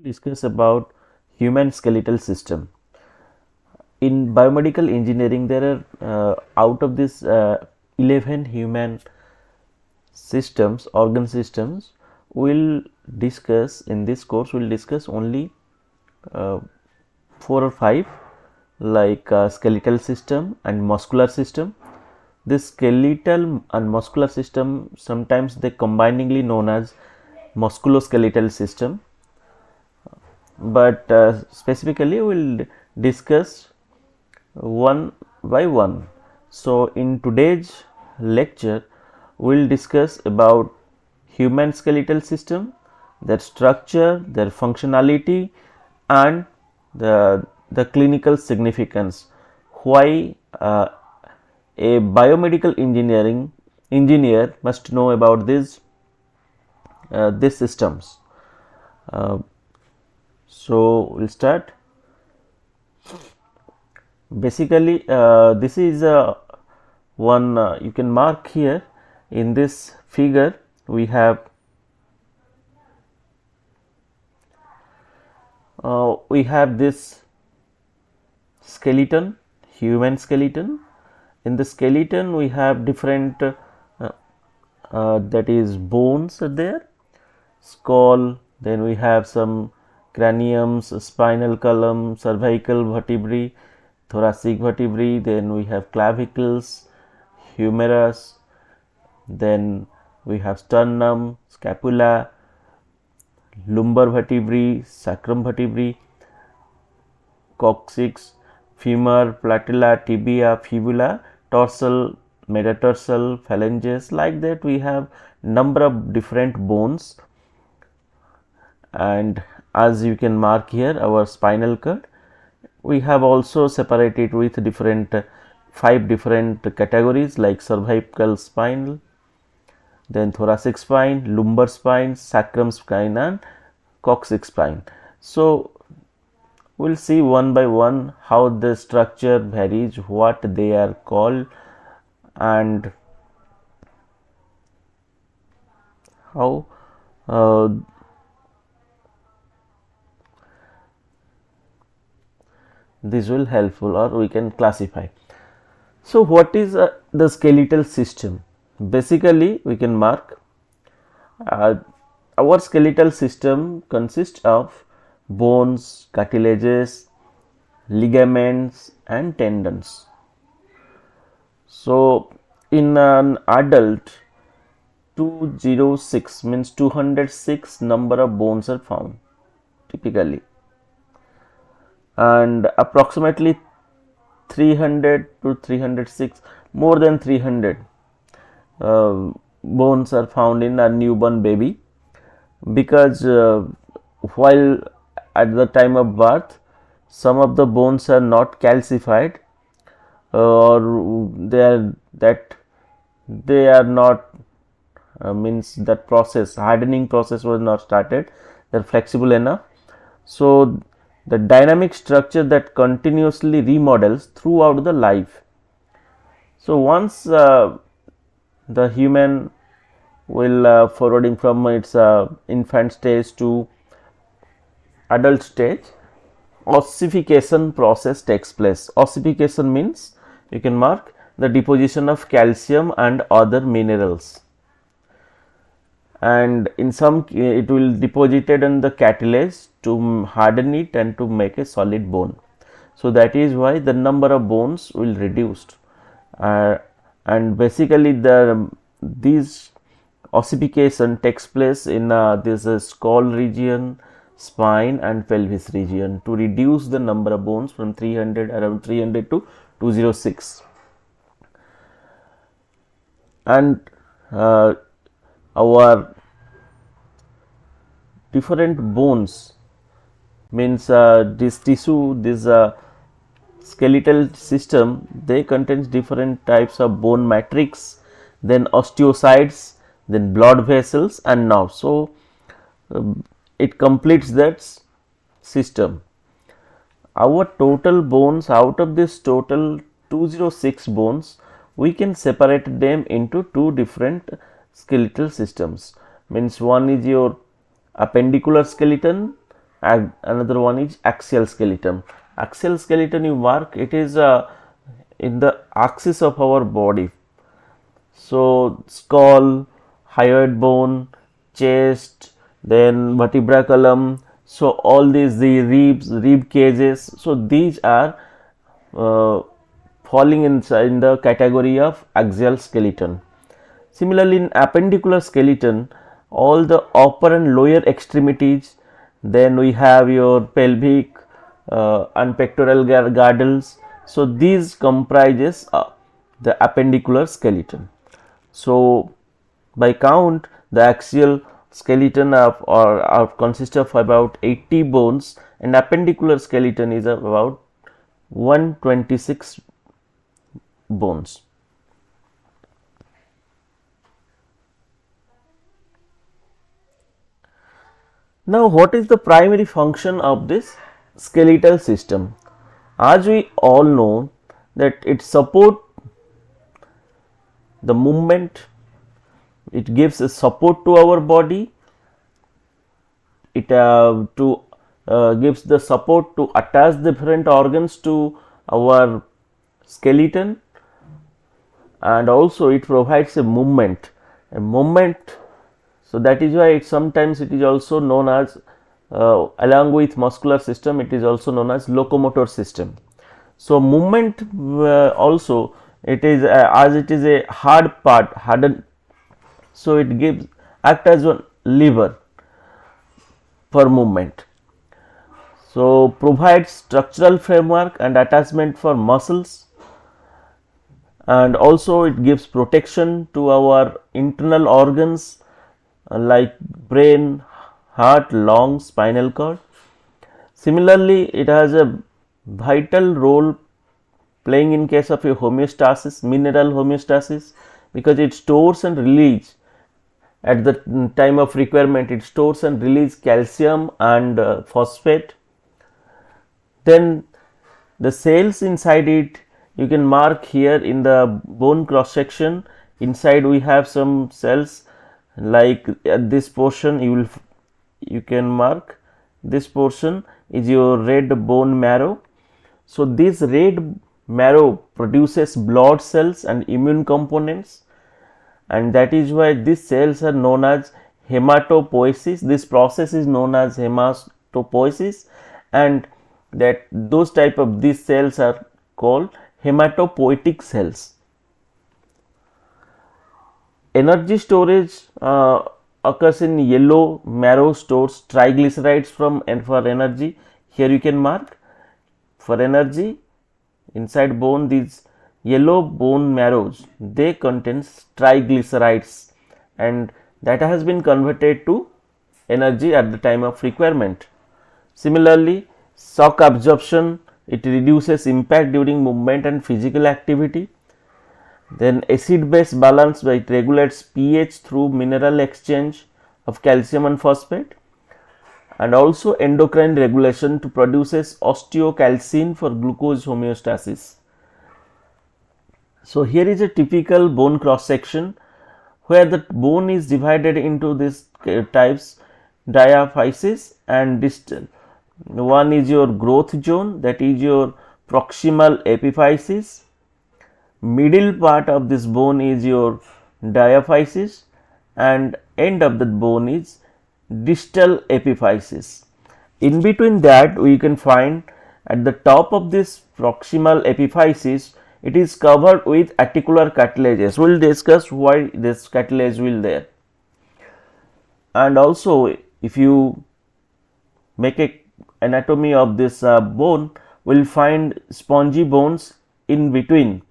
Discuss about human skeletal system. In biomedical engineering, there are out of this 11 human systems, organ systems. We'll discuss in this course. We'll discuss only uh, 4 or 5, like skeletal system and muscular system. This skeletal and muscular system, sometimes they combiningly known as musculoskeletal system, but specifically we'll discuss one by one. So in today's lecture we'll discuss about human skeletal system, their structure, their functionality, and the clinical significance. Why a biomedical engineer must know about these systems. Uh, so we'll start. Basically, this is one you can mark here in this figure. We have this skeleton, human skeleton. In the skeleton, we have different that is bones are there, skull. Then we have some craniums, spinal column, cervical vertebrae, thoracic vertebrae. Then we have clavicles, humerus. Then we have sternum, scapula, lumbar vertebrae, sacrum vertebrae, coccyx, femur, patella, tibia, fibula, dorsal, metatarsal, phalanges. Like that, we have number of different bones. And as you can mark here, our spinal cord, we have also separated with different 5 different categories, like cervical spine, then thoracic spine, lumbar spine, sacrum spine, and coccyx spine. So we'll see one by one how the structure varies, what they are called, and how this will helpful, or we can classify. So what is the skeletal system? Basically, we can mark our skeletal system consists of bones, cartilages, ligaments, and tendons. So in an adult, 206 means 206 number of bones are found typically, and approximately 300 to 306, more than 300 bones are found in a newborn baby, because while at the time of birth some of the bones are not calcified, or they are not means that process, hardening process was not started, they are flexible enough. So the dynamic structure that continuously remodels throughout the life. So once the human will forwarding from its infant stage to adult stage, ossification process takes place. Ossification means, you can mark, the deposition of calcium and other minerals, and in some it will deposited in the cartilage to harden it and to make a solid bone. So that is why the number of bones will reduced, and basically this ossification takes place in this skull region, spine, and pelvis region, to reduce the number of bones from 300 around 300 to 206. And our different bones means this tissue, this skeletal system, they contains different types of bone matrix, then osteocytes, then blood vessels, and nerves. So it completes that system. Our total bones, out of this total 206 bones, we can separate them into 2 different skeletal systems. Means one is your appendicular skeleton, another one is axial skeleton. Axial skeleton you mark, it is in the axis of our body. So skull, hyoid bone, chest, then vertebral column. So all these, the ribs, rib cages. So these are uh, falling inside in the category of axial skeleton. Similarly, in appendicular skeleton, all the upper and lower extremities, then we have your pelvic and pectoral girdles. So these comprises the appendicular skeleton. So by count, the axial skeleton or consists of about 80 bones, and appendicular skeleton is about 126 bones. Now, what is the primary function of this skeletal system? As we all know that it supports the movement, it gives a support to our body, it gives the support to attach different organs to our skeleton, and also it provides a movement. So that is why sometimes it is also known as along with muscular system, it is also known as locomotor system. So movement also, it is as it is a hard part, hardened, so it gives act as a lever for movement. So provides structural framework and attachment for muscles, and also it gives protection to our internal organs like brain, heart, lungs, spinal cord. Similarly, it has a vital role playing in case of a homeostasis, mineral homeostasis, because it stores and release at the time of requirement, it stores and release calcium and phosphate. Then the cells inside it, you can mark here in the bone cross section. Inside we have some cells, like at this portion you can mark this portion is your red bone marrow. So this red marrow produces blood cells and immune components, and that is why these cells are known as hematopoiesis. This process is known as hematopoiesis, and that those type of these cells are called hematopoietic cells. Energy storage occurs in yellow marrow, stores triglycerides for energy. Here you can mark for energy inside bone, these yellow bone marrows, they contain triglycerides, and that has been converted to energy at the time of requirement. Similarly, shock absorption, it reduces impact during movement and physical activity. Then acid base balance, it regulates pH through mineral exchange of calcium and phosphate, and also endocrine regulation to produces osteocalcin for glucose homeostasis. So here is a typical bone cross section where the bone is divided into these types, diaphysis and distal. One is your growth zone, that is your proximal epiphysis. Middle part of this bone is your diaphysis, and end of the bone is distal epiphysis. In between that, we can find at the top of this proximal epiphysis, it is covered with articular cartilages. We will discuss why this cartilage will there. And also, if you make a anatomy of this bone, we will find spongy bones in between,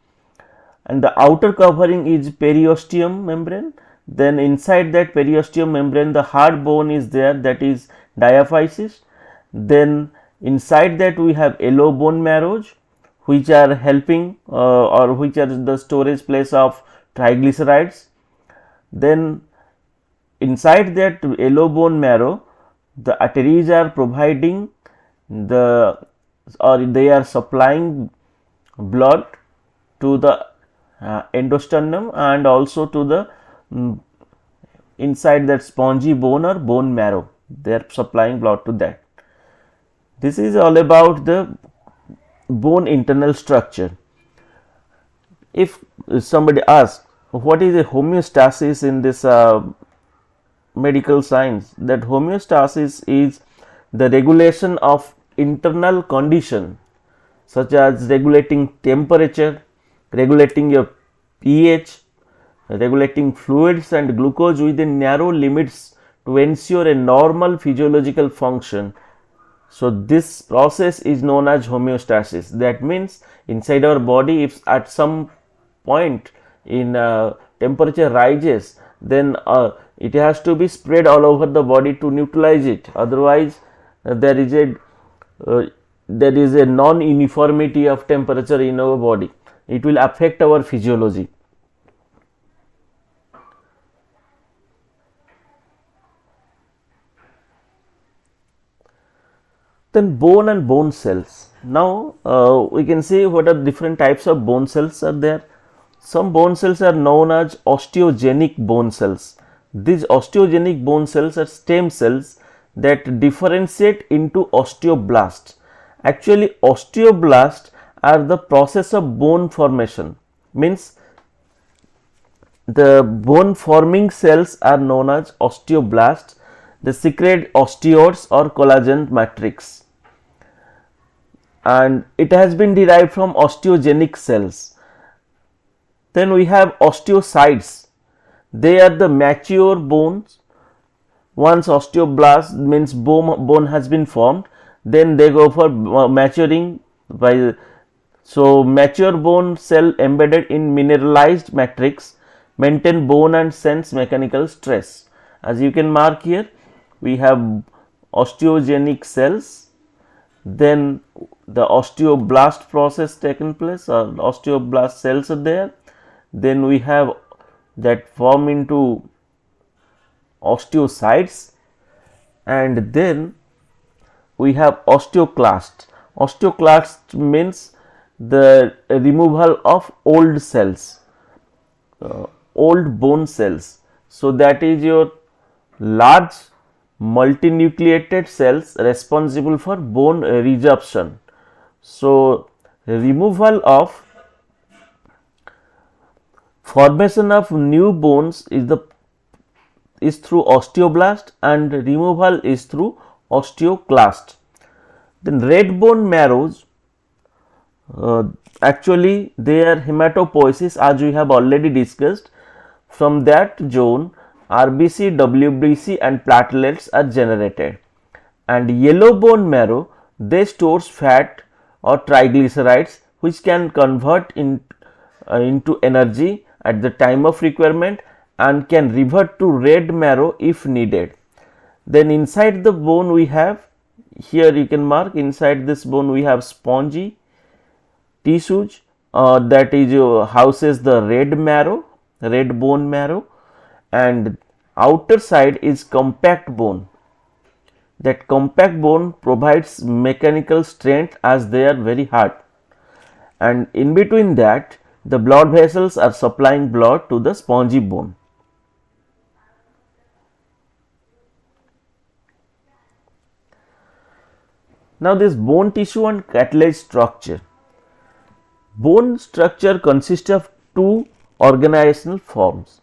and the outer covering is periosteum membrane. Then inside that periosteum membrane, the hard bone is there, that is diaphysis. Then inside that we have yellow bone marrows, which are helping or which are the storage place of triglycerides. Then inside that yellow bone marrow, the arteries are providing the, or they are supplying blood to the endosternum and also to the inside that spongy bone or bone marrow, they are supplying blood to that. This is all about the bone internal structure. If somebody asks what is a homeostasis in this medical science, that homeostasis is the regulation of internal condition such as regulating temperature, regulating your pH, regulating fluids and glucose within narrow limits to ensure a normal physiological function. So this process is known as homeostasis. That means inside our body, if at some point in temperature rises, then it has to be spread all over the body to neutralize it. Otherwise, there is a non-uniformity of temperature in our body. It will affect our physiology. Then bone and bone cells. Now we can see what are different types of bone cells are there. Some bone cells are known as osteogenic bone cells. These osteogenic bone cells are stem cells that differentiate into osteoblasts. Actually, osteoblasts are the process of bone formation. Means the bone forming cells are known as osteoblasts. They secrete osteoids or collagen matrix, and it has been derived from osteogenic cells. Then we have osteocytes. They are the mature bones. Once osteoblast means bone has been formed, then they go for maturing by. So mature bone cell embedded in mineralized matrix maintain bone and sense mechanical stress. As you can mark here, we have osteogenic cells, then the osteoblast process taken place, or osteoblast cells are there. Then we have that form into osteocytes, and then we have osteoclasts. Osteoclasts means the removal of old cells, old bone cells. So that is your large multinucleated cells responsible for bone resorption. So removal of formation of new bones is through osteoblast, and removal is through osteoclast. Then red bone marrows, actually they are hematopoiesis, as we have already discussed. From that zone, RBC, WBC and platelets are generated. And yellow bone marrow, they stores fat or triglycerides which can convert into energy at the time of requirement and can revert to red marrow if needed. Then inside the bone we have, here you can mark, inside this bone we have spongy tissues that is houses the red marrow, red bone marrow, and outer side is compact bone. That compact bone provides mechanical strength as they are very hard, and in between that the blood vessels are supplying blood to the spongy bone. Now this bone tissue and cartilage structure. Bone structure consists of two organizational forms.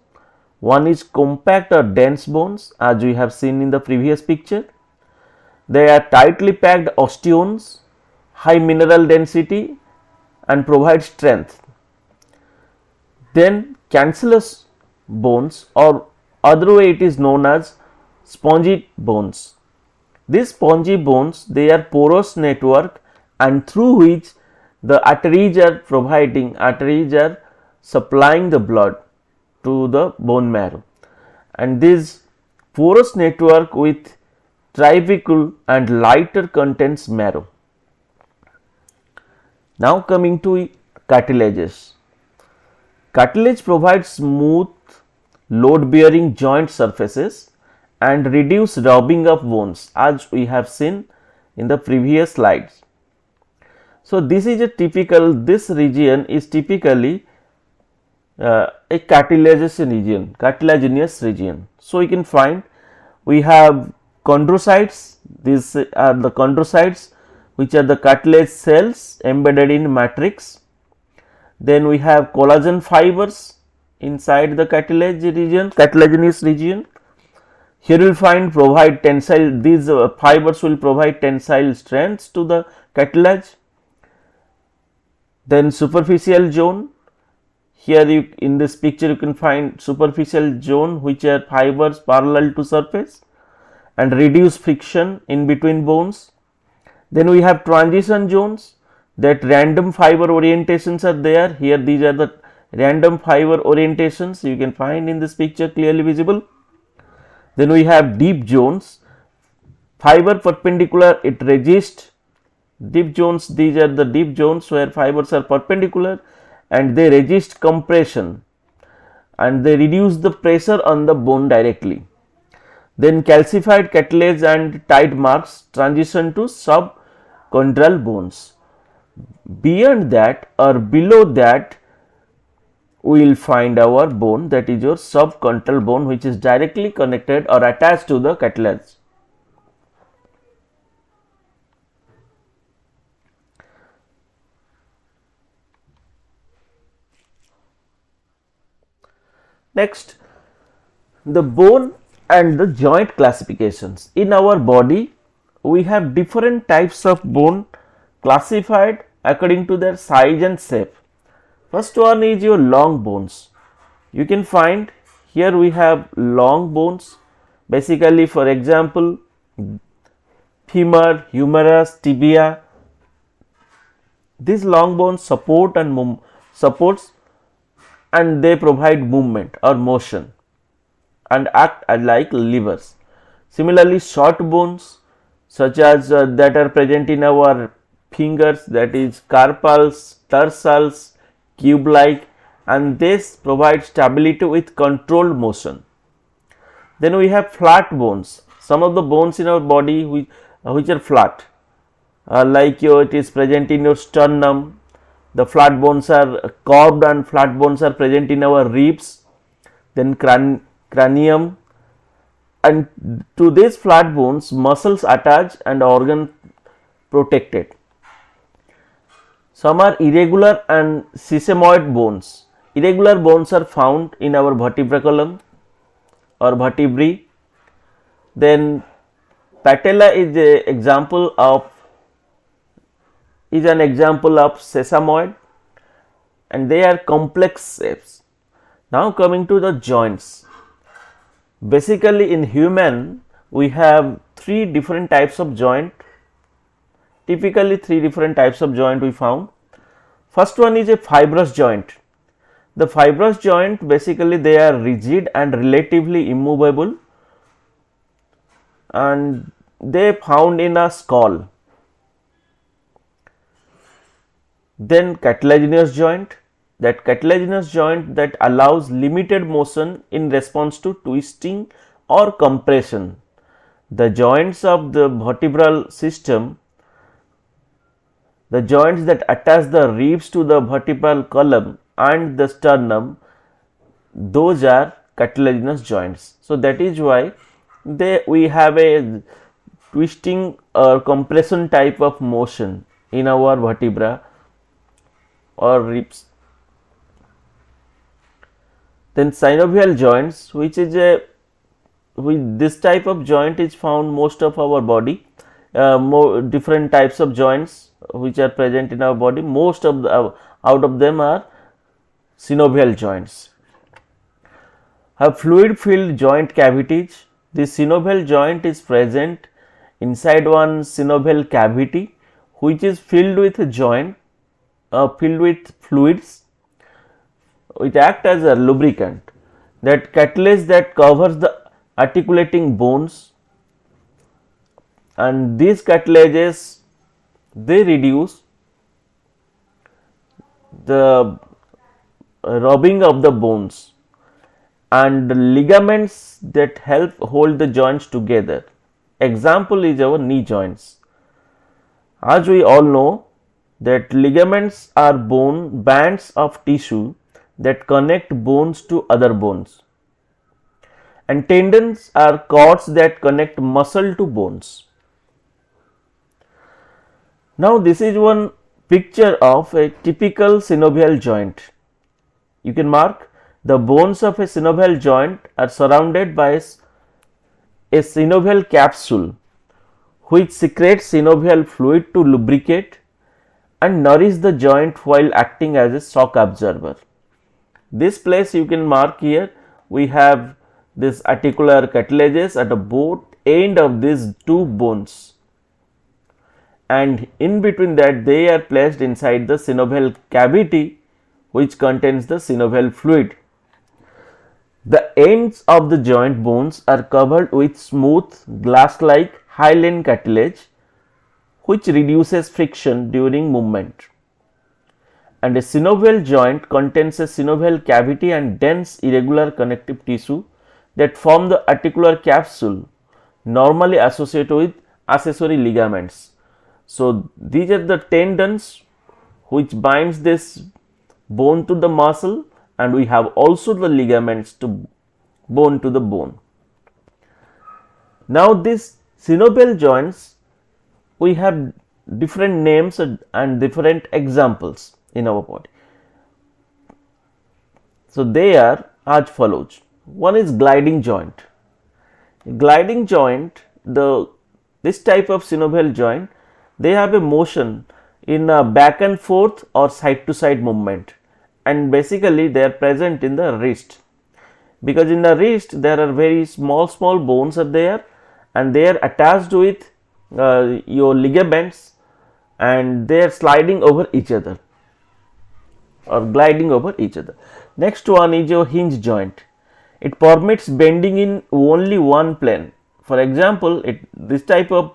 One is compact or dense bones, as we have seen in the previous picture. They are tightly packed osteons, high mineral density and provide strength. Then cancellous bones, or other way it is known as spongy bones. These spongy bones, they are porous network and through which the arteries are supplying the blood to the bone marrow, and this porous network with trivicule and lighter contents marrow. Now coming to cartilages. Cartilage provides smooth load bearing joint surfaces and reduce rubbing of bones, as we have seen in the previous slides. So this region is typically a cartilaginous region. So you can find we have chondrocytes. These are the chondrocytes which are the cartilage cells embedded in matrix. Then we have collagen fibers inside the cartilaginous region. Here you will find provide tensile, these fibers will provide tensile strength to the cartilage. Then superficial zone, here you, in this picture you can find superficial zone which are fibers parallel to surface and reduce friction in between bones. Then we have transition zones, that random fiber orientations are there. Here these are the random fiber orientations you can find in this picture clearly visible. Then we have deep zones, fiber perpendicular, it resists. Deep zones, these are the deep zones where fibers are perpendicular and they resist compression and they reduce the pressure on the bone directly. Then calcified cartilage and tight marks transition to subchondral bones. Beyond that or below that, we will find our bone, that is your subchondral bone, which is directly connected or attached to the cartilage. Next, the bone and the joint classifications. In our body, we have different types of bone classified according to their size and shape. First one is your long bones. You can find here we have long bones, basically for example femur, humerus, tibia. These long bones support and supports and they provide movement or motion and act like levers. Similarly, short bones such as that are present in our fingers, that is carpals, tarsals, cube like, and this provides stability with controlled motion. Then we have flat bones. Some of the bones in our body which are flat, like it is present in your sternum. The flat bones are curved and flat bones are present in our ribs, then cranium, and to these flat bones muscles attached and organ protected. Some are irregular and sesamoid bones. Irregular bones are found in our vertebral column or vertebrae. Then patella is an example of sesamoid and they are complex shapes. Now coming to the joints. Basically in human we have three different types of joint. Typically three different types of joint we found. First one is a fibrous joint. The fibrous joint, basically they are rigid and relatively immovable and they found in a skull. Then cartilaginous joint, that cartilaginous joint that allows limited motion in response to twisting or compression. The joints of the vertebral system, the joints that attach the ribs to the vertebral column and the sternum, those are cartilaginous joints. So that is why we have a twisting or compression type of motion in our vertebra or ribs. Then synovial joints, which is this type of joint is found most of our body. More different types of joints which are present in our body, most of the out of them are synovial joints. Have fluid filled joint cavities. This synovial joint is present inside one synovial cavity which is filled with a joint, filled with fluids. It acts as a lubricant. That cartilage that covers the articulating bones, and these cartilages they reduce the rubbing of the bones, and the ligaments that help hold the joints together. Example is our knee joints. As we all know that ligaments are bone bands of tissue that connect bones to other bones, and tendons are cords that connect muscle to bones. Now this is one picture of a typical synovial joint. You can mark the bones of a synovial joint are surrounded by a synovial capsule which secretes synovial fluid to lubricate and nourish the joint while acting as a shock absorber. This place you can mark here, we have this articular cartilages at the both end of these two bones, and in between that they are placed inside the synovial cavity which contains the synovial fluid. The ends of the joint bones are covered with smooth glass-like hyaline cartilage which reduces friction during movement. And a synovial joint contains a synovial cavity and dense irregular connective tissue that form the articular capsule normally associated with accessory ligaments. So these are the tendons which binds this bone to the muscle, and we have also the ligaments to bone to the bone. Now these synovial joints, we have different names and different examples in our body. So they are as follows. One is gliding joint. Gliding joint, this type of synovial joint, they have a motion in a back and forth or side to side movement, and basically they are present in the wrist, because in the wrist there are very small bones are there and they are attached with your ligaments, and they are sliding over each other or gliding over each other. Next one is your hinge joint. It permits bending in only one plane. For example, this type of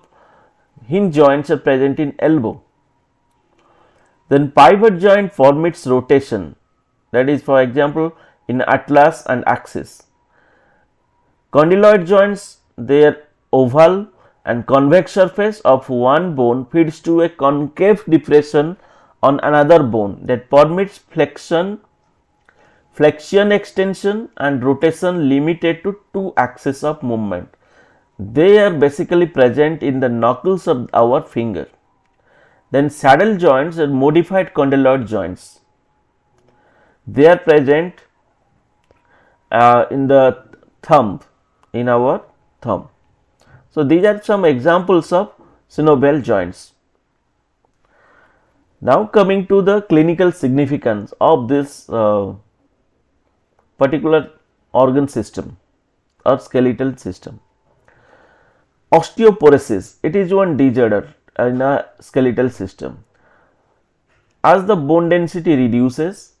hinge joints are present in elbow. Then pivot joint permits rotation, that is for example in atlas and axis. Condyloid joints, they are oval and convex surface of one bone feeds to a concave depression on another bone that permits flexion, extension and rotation limited to two axes of movement. They are basically present in the knuckles of our finger. Then saddle joints are modified condyloid joints. They are present in the thumb, in our thumb. So these are some examples of synovial joints. Now coming to the clinical significance of this particular organ system or skeletal system. Osteoporosis, it is one disorder in a skeletal system. As the bone density reduces,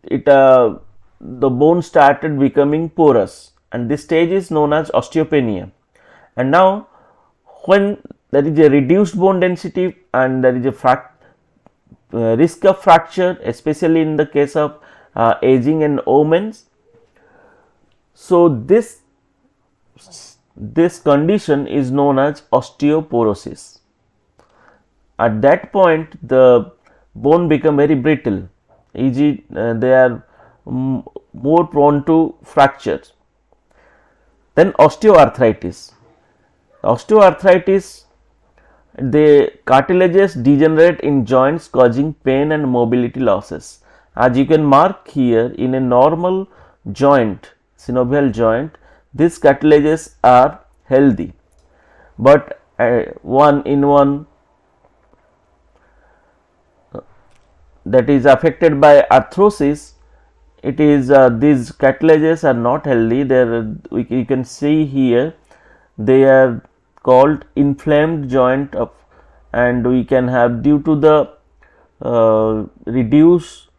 the bone started becoming porous, and this stage is known as osteopenia. And now when there is a reduced bone density and there is a risk of fracture, especially in the case of aging and omens, so this condition is known as osteoporosis. At that point the bone become very brittle, e.g. They are more prone to fractures. Then osteoarthritis. The cartilages degenerate in joints causing pain and mobility losses. As you can mark here, in a normal joint, synovial joint, these cartilages are healthy, but one that is affected by arthrosis, it is these cartilages are not healthy. You can see here they are called inflamed joint and we can have, due to the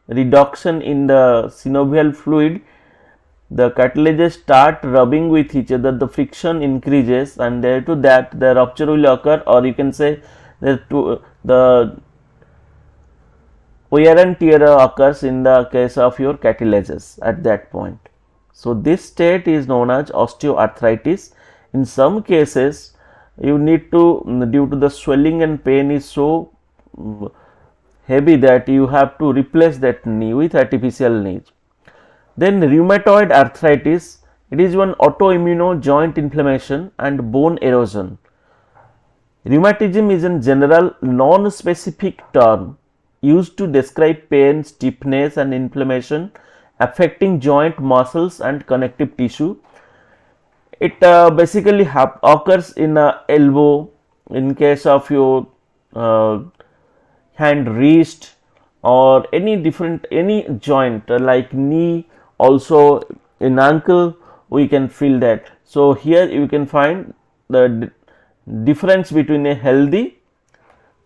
reduction in the synovial fluid, the cartilages start rubbing with each other, the friction increases, and due to that the rupture will occur, or you can say that the wear and tear occurs in the case of your cartilages at that point. So this state is known as osteoarthritis. In some cases you need to, due to the swelling and pain is so heavy that you have to replace that knee with artificial knee. Then rheumatoid arthritis, it is one autoimmune joint inflammation and bone erosion. Rheumatism is a general non-specific term used to describe pain, stiffness and inflammation affecting joint, muscles and connective tissue. It basically occurs in elbow, in case of your hand, wrist, or any joint like knee, also in ankle we can feel that. So here you can find the difference between a healthy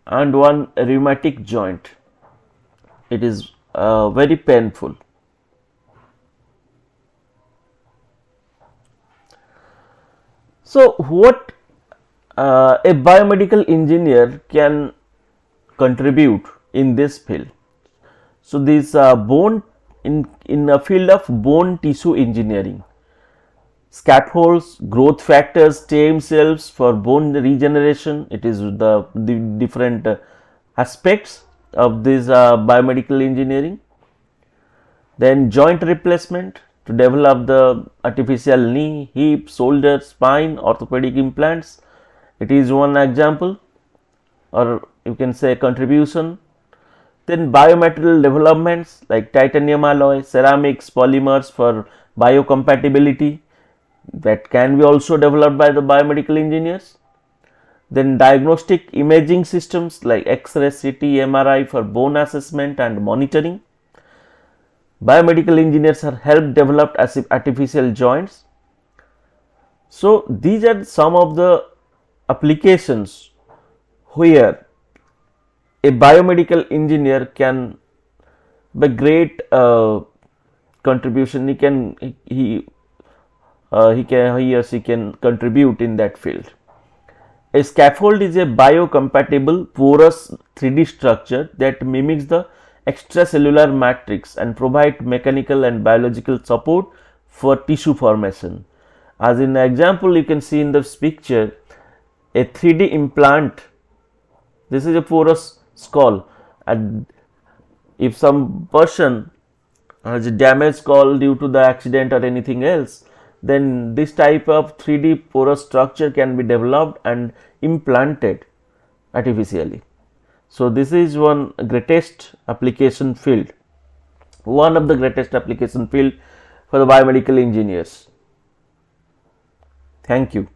and one rheumatic joint. It is very painful. So what a biomedical engineer can contribute in this field? So this bone in a field of bone tissue engineering, scaffolds, growth factors, stem cells for bone regeneration. It is the different aspects of this biomedical engineering. Then joint replacement to develop the artificial knee, hip, shoulder, spine, orthopedic implants. It is one example, or you can say contribution. Then biomaterial developments like titanium alloy, ceramics, polymers for biocompatibility, that can be also developed by the biomedical engineers. Then diagnostic imaging systems like X-ray, CT, MRI for bone assessment and monitoring. Biomedical engineers are helped develop artificial joints. So these are some of the applications where a biomedical engineer can by great contribution he or she can contribute in that field. A scaffold is a biocompatible porous 3D structure that mimics the extracellular matrix and provide mechanical and biological support for tissue formation. As in the example you can see in this picture, a 3D implant. This is a porous skull, and if some person has a damaged skull due to the accident or anything else, then this type of 3D porous structure can be developed and implanted artificially. So this is one greatest application field, one of the greatest application field for the biomedical engineers. Thank you.